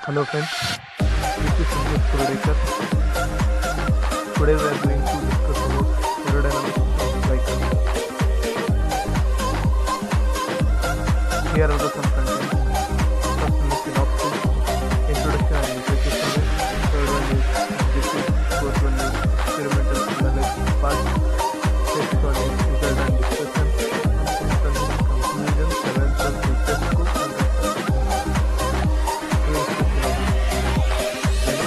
Hello friends, this is Sanjay Prodekar. Today we are going to discuss about aerodynamics of vehicles. Here are the some contents. First one is synopsis, introduction and literature summary. Third one is objectives. Fourth one is experimental analysis part. Sixth one is result and discussion. Fifth one is conclusion. Seventh one feature scope and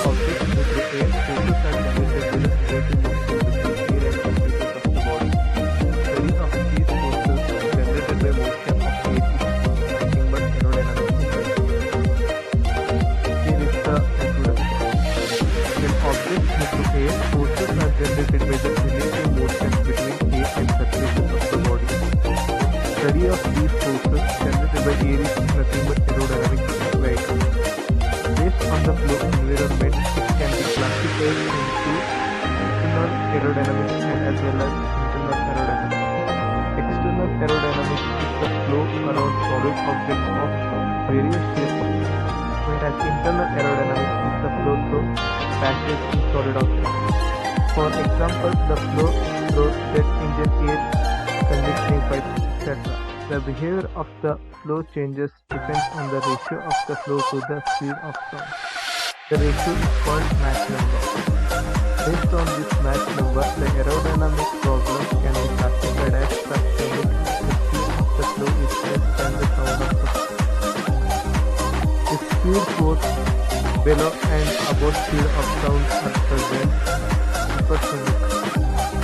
objects move through air, forces are generated with a relative motion between air and surfaces of the body. Study of these forces generated by motion of air is nothing but aerodynamics in vehicles. Here is the introduction. When objects move through air, forces are generated by the relative motion between air and surfaces of the body. Study of these forces generated by air is nothing but aerodynamics in vehicles. Based on the flow environment, it can be classified into external aerodynamics and as well as internal aerodynamics. External aerodynamics is the flow around solid objects of various shapes, whereas internal aerodynamics is the flow through passage in solid objects. For example, the flow through jet engine, air conditioning pipes, etc. The behavior of the flow changes depends on the ratio of the flow to the speed of sound. The ratio is called Mach number. Based on this Mach number, the aerodynamic problem can be classified as such to make the speed of the flow is less than the sound of the flow. If speed force below and above speed of sound are present, supersonic.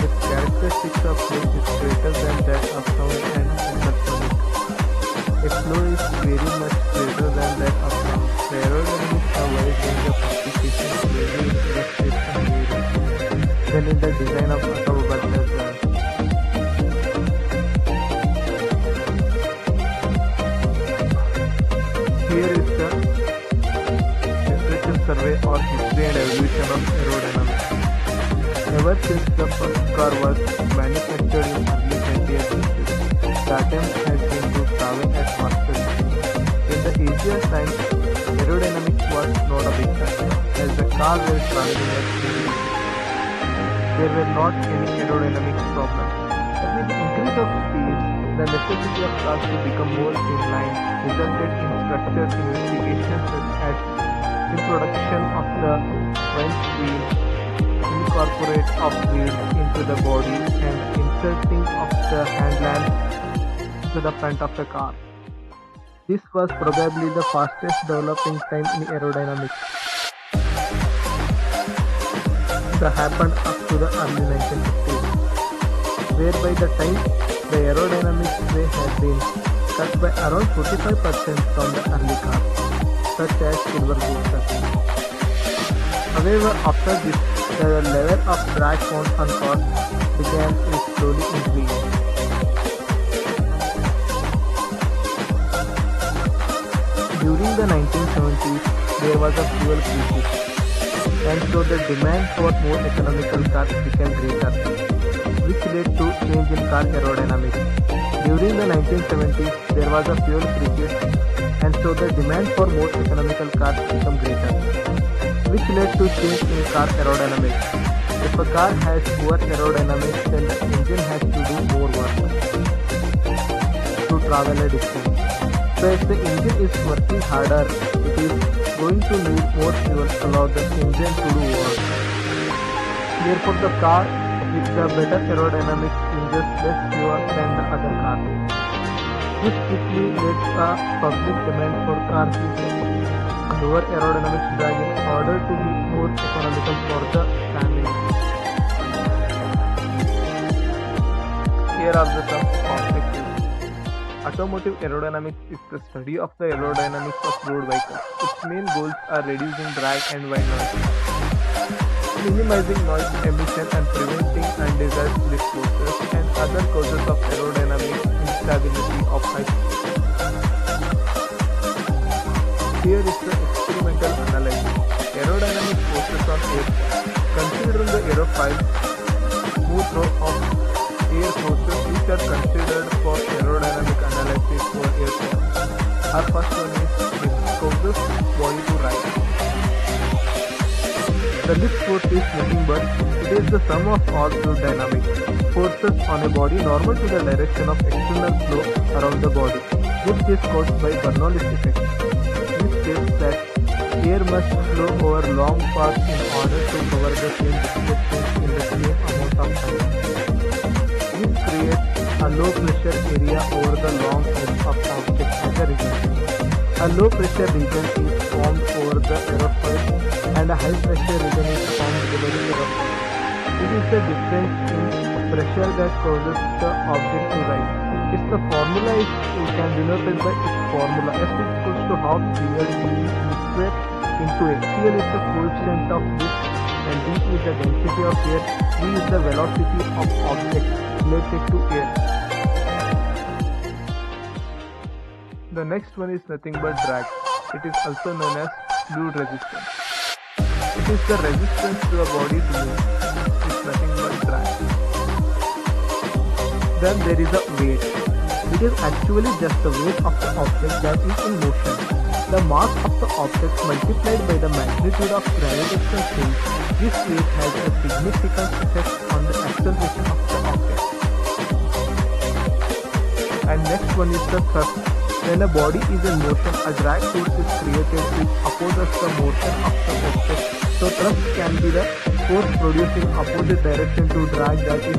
If characteristics of flow is greater than that of sound and supersonic. If flow is very much greater than that of sound, the aerodynamics have wide range of applications mainly in aerospace and marine, then in the design of automobiles as well. Here is the literature survey or history and evolution of aerodynamics. Ever since the first car was manufactured in early 20th century, the attempt has been to travel at faster speed. In the earlier times, aerodynamics was not a big factor, as the car were traveling at speed. There were not any aerodynamics problems. But with the increase of speed, the necessity of cars to become more streamlined resulted in structured investigations such as introduction of the windshield, incorporate of wheels into the body, and inserting of the handlamps to the front of the car. This was probably the fastest developing time in aerodynamics. That happened up to the early 1950s, whereby the time the aerodynamics way had been cut by around 45% from the early cars, such as silver boosters. However, after this, the level of drag found on cars began to slowly increase. During the 1970s, there was a fuel crisis, and so the demand for more economical cars became greater, which led to change in car aerodynamics. During the 1970s, there was a fuel crisis, and so the demand for more economical cars became greater, which led to change in car aerodynamics. If a car has poor aerodynamics, then the engine has to do more work to travel a distance. So if the engine is working harder, it is going to need more fuel to allow the engine to do work. Therefore, the car with the better aerodynamics uses less fuel than the other cars. This quickly led to a public demand for cars with lower aerodynamics drag in order to be more economical for the family. Here are the some perspectives. Automotive aerodynamics is the study of the aerodynamics of road vehicles. Its main goals are reducing drag and wind noise, minimizing noise emission and preventing undesired slip forces and other causes of aerodynamic instability of high speed. Here is the experimental analysis. Aerodynamic forces on aircraft. Considering the aerofoil, smooth row of air forces which are considered for aerodynamic analysis for aircraft. Our first one is it causes body to rise. The lift force is nothing but it is the sum of all fluid dynamic forces on a body normal to the direction of external flow around the body, which is caused by Bernoulli's effect. This states that air must flow over long paths in order to cover the same distance in the same amount of time. This creates a low pressure area over the long edge of object as a result. A low pressure region is formed over the aerofoil and a high pressure region is formed below the aerofoil. It is the difference in pressure that causes the object to rise. Its the formula is we can denote it by its formula. F is equals to half CL dV square into A. CL is the coefficient of lift and d is the density of air. V is the velocity of object related to air. The next one is nothing but drag. It is also known as fluid resistance. It is the resistance to a body to move. It is nothing but drag. Then there is a weight. It is actually just the weight of the object that is in motion. The mass of the object multiplied by the magnitude of gravitational change. This weight has a significant effect on the acceleration of the object. And next one is the thrust. When a body is in motion, a drag force is created which opposes the motion of the object. So thrust can be the force produced in opposite direction to drag that is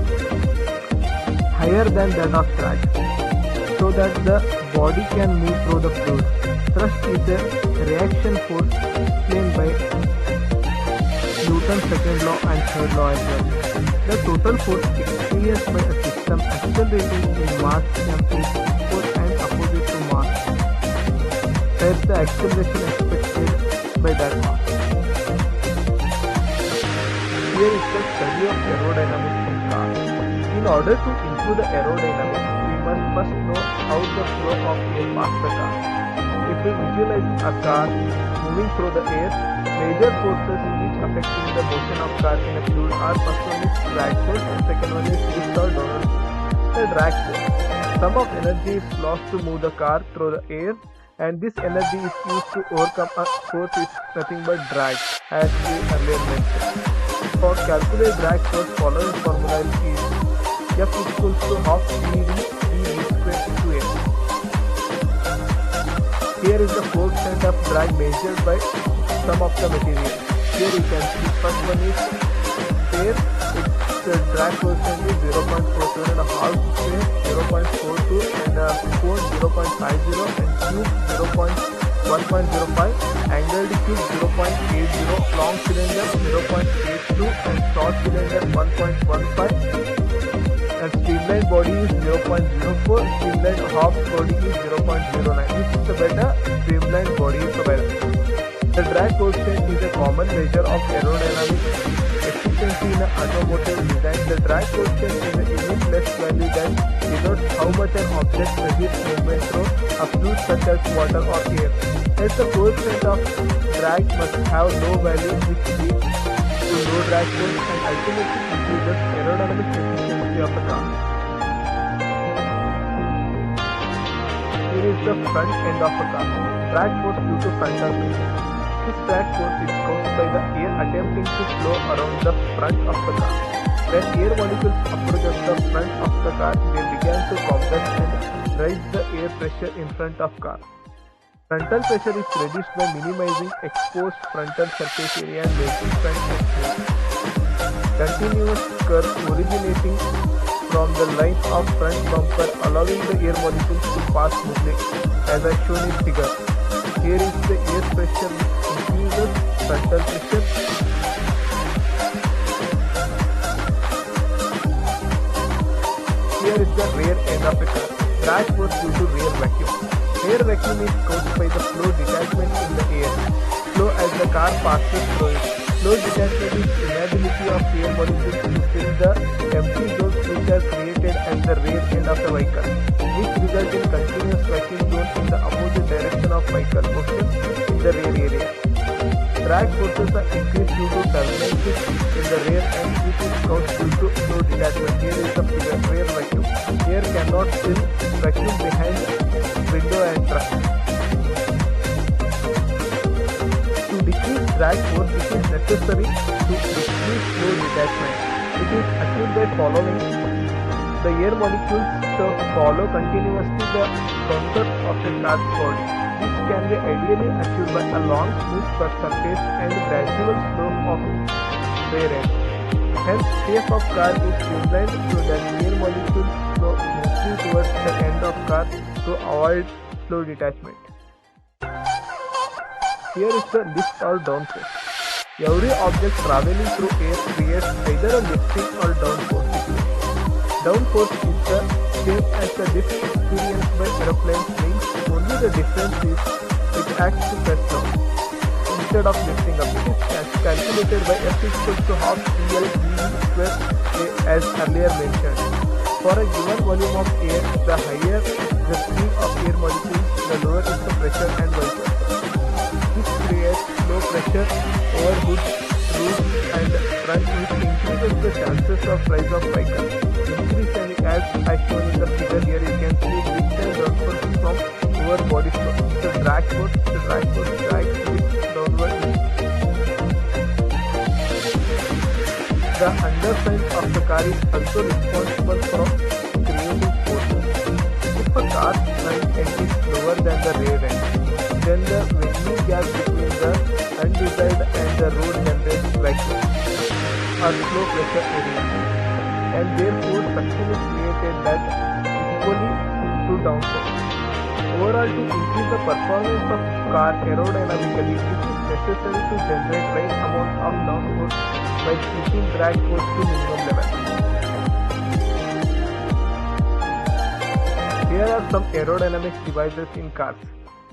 higher than that of drag, so that the body can move through the fluid. Thrust is a reaction force explained by Newton's second law and third law as well. The total force experienced by a system accelerating in mass m is equal and opposite to mass. Where the acceleration expected by that mass. Here is the study of aerodynamics in cars. In order to improve the aerodynamics, we must first know how the flow of air passes the car. If we visualize a car moving through the air, major forces which affecting the motion of car in a fluid are first one is drag force and second one is lift or donor force. The drag force. Some of energy is lost to move the car through the air, and this energy is used to overcome a force is nothing but drag, as we earlier mentioned. For calculate drag force, following formula is used. F is equals to half dV square into A. Here is the coefficient of drag measured by some of the material. Here you can see first one is air. Its drag coefficient is 0.47 and a half square 0.42 and cone 0.50 and cube 1.05, angled cube 0.80, long cylinder 0.82 and short cylinder 1.15. And streamlined body is 0.04, streamlined half body is 0.09. This is the better, streamlined body is the better. The drag coefficient is a common measure of aerodynamic efficiency in an automotive design. The drag coefficient is a unitless value that denotes how much an object resists movement through a fluid such as water or air. Hence the coefficient of drag must have low value which leads to low drag force and ultimately increases aerodynamic efficiency of the car. Here is the front end of a car. Drag force due to frontal pressure. This drag force is caused by the air attempting to flow around the front of the car. When air molecules approach the front of the car, they begin to compress and raise the air pressure in front of car. Frontal pressure is reduced by minimizing exposed frontal surface area and making front end smooth. Continuous curve originating from the line of front bumper, allowing the air molecules to pass smoothly, as I shown in figure. Here is the air pressure which increases frontal pressure. Here is the rear end of a car. Drag force due to rear vacuum. Rear vacuum is caused by the flow detachment in the air. Flow as the car passes through it. Flow detachment is inability of air molecules to fill the empty zones which are created at the rear end of the vehicle, which result in continuous vacuum zone in the opposite direction of vehicle motion in the rear area. Drag forces are increased due to turbulences in the rear end which is caused due to flow detachment. Here is the figure, rear vacuum. Air cannot fill vacuum behind window and trunk. To decrease drag force, is necessary to decrease slow detachment. It is achieved by following the air molecules to follow continuously the contours of a car's body. This can be ideally achieved by a long smooth surface and gradual slope of wear end. Hence, shape of car is streamlined so that air molecules flow smoothly towards the end of car to avoid slow detachment. Here is the lift or downforce. Every object traveling through air creates either a lifting or downforce situation. Downforce is the same as the lift experienced by aeroplane's wings, only the difference is it acts to press down instead of lifting up. It is calculated by F equals to half CL square A as earlier mentioned. For a given volume of air, the higher the speed of air molecules, the lower is the pressure and vice versa. This creates low pressure over hood, roof and front, which increases the chances of rise of vehicle. Increase and as shown in the figure here, you can see lift and downforce from over body flow. The drag force drags lift downward. The underside of the car is also responsible for creating forces. If a car's front end is lower than the rear end, then the winding gap between the undesired and the road generates vacuum or low pressure area, and therefore suction is created that equally to downforce. Overall, to increase the performance of car aerodynamically, it is necessary to generate right amount of downforce by keeping drag force to minimum level. Here are some aerodynamic devices in cars.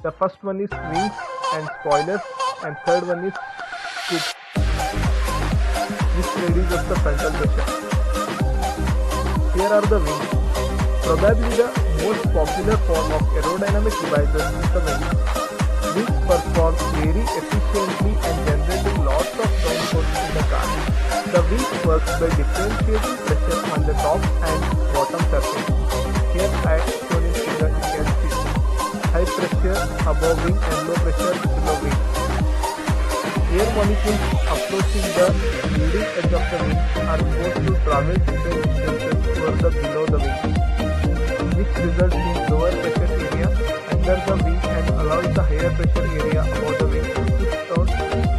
The first one is wings and spoilers, and third one is scoops, which reduces the frontal pressure. Here are the wings. Probably the most popular form of aerodynamic devices is the wings. Wings perform very efficiently and generating lots of downforce in the car. The wings works by differentiating pressure on the top and bottom surface. Here I shown in figure you can see high pressure above wing and low pressure below wing. Air molecules approaching the leading edge of the wing are forced to travel different distances over the below the wing, which results in lower pressure area under the wing and allows the higher pressure area above the wing to push down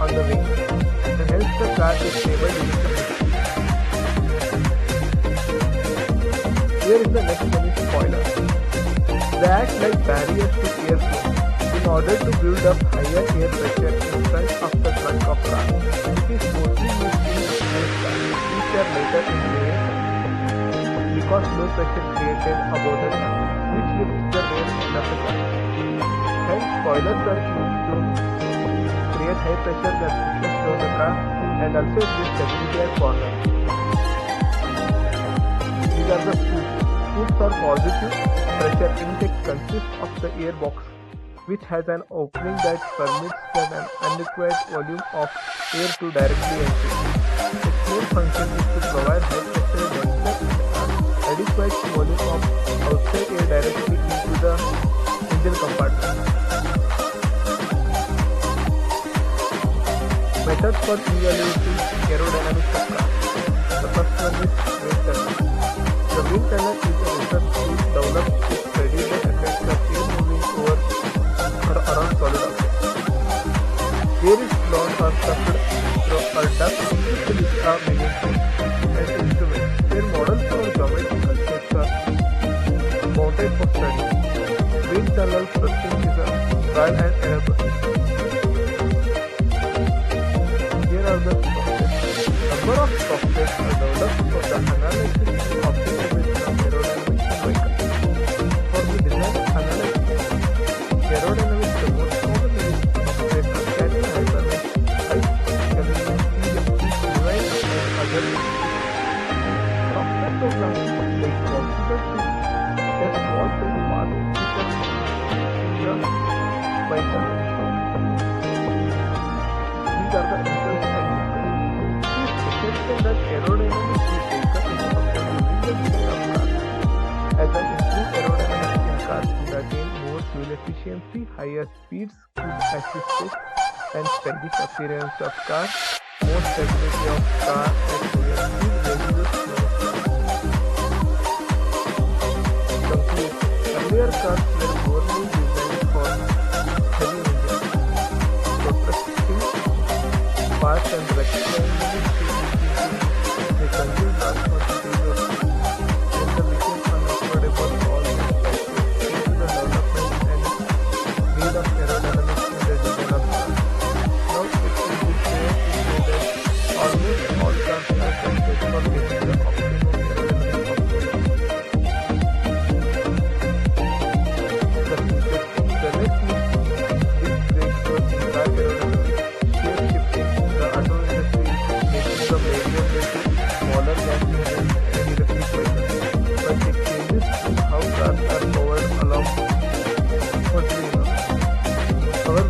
on the wing and helps the car to stable during the lift. Here is the next one is spoiler. They act like barriers to airflow in order to build up higher air pressure in front of the trunk of car. It is mostly used in race cars, which are later in race because low pressure created above the trunk, which lifts the rear end of the car. Hence, spoilers are used to create high pressure that pushes down the car and also gives stability at corners. These are the scoops. Scoops are positive pressure intake consists of the airbox, which has an opening that permits an unrequired volume of air to directly enter. Its main function is to provide high pressure denser and adequate volume of outside air directly into the engine compartment. Methods for evaluating aerodynamics of cars. The first one is wind tunnel. The wind tunnel is a research tool developed to study the effects of air moving over or around solid objects. Air is blown or sucked through or duct into the lift of meaningful and instruments. Their models or geometrical shapes are mounted for study. Wind tunnel testing is a trial and error process. Here are the software. Number of software are developed for the analysis and optimization of aerodynamics in vehicles. For the design analysis, aerodynamics, the most common use software are Canyon Hypermesh, Canyon design and other software programs make it possible to test small size parts which are in the vehicle. These are the results I discussed. It is essential that aerodynamics be taken into account during the design of cars, as an improved aerodynamics in cars would attain more fuel efficiency, higher speeds could assist and stylish appearance of car, more stability of car and reduces complete. Earlier cars were morely designed for heavy engines, protecting parts and reclining they consume large quantities of fuel. When the became unaffordable, all these factors due to the development and need of aerodynamics in the design of cars. Now it will be fair to say that almost all cars are tested for getting the optimum aerodynamic output. The next big breakthrough in car aerodynamics, shape shifting. The auto industry is making the medium vehicles smaller gas engines and electric vehicles, but it changes how cars are powered along. What do you know? Our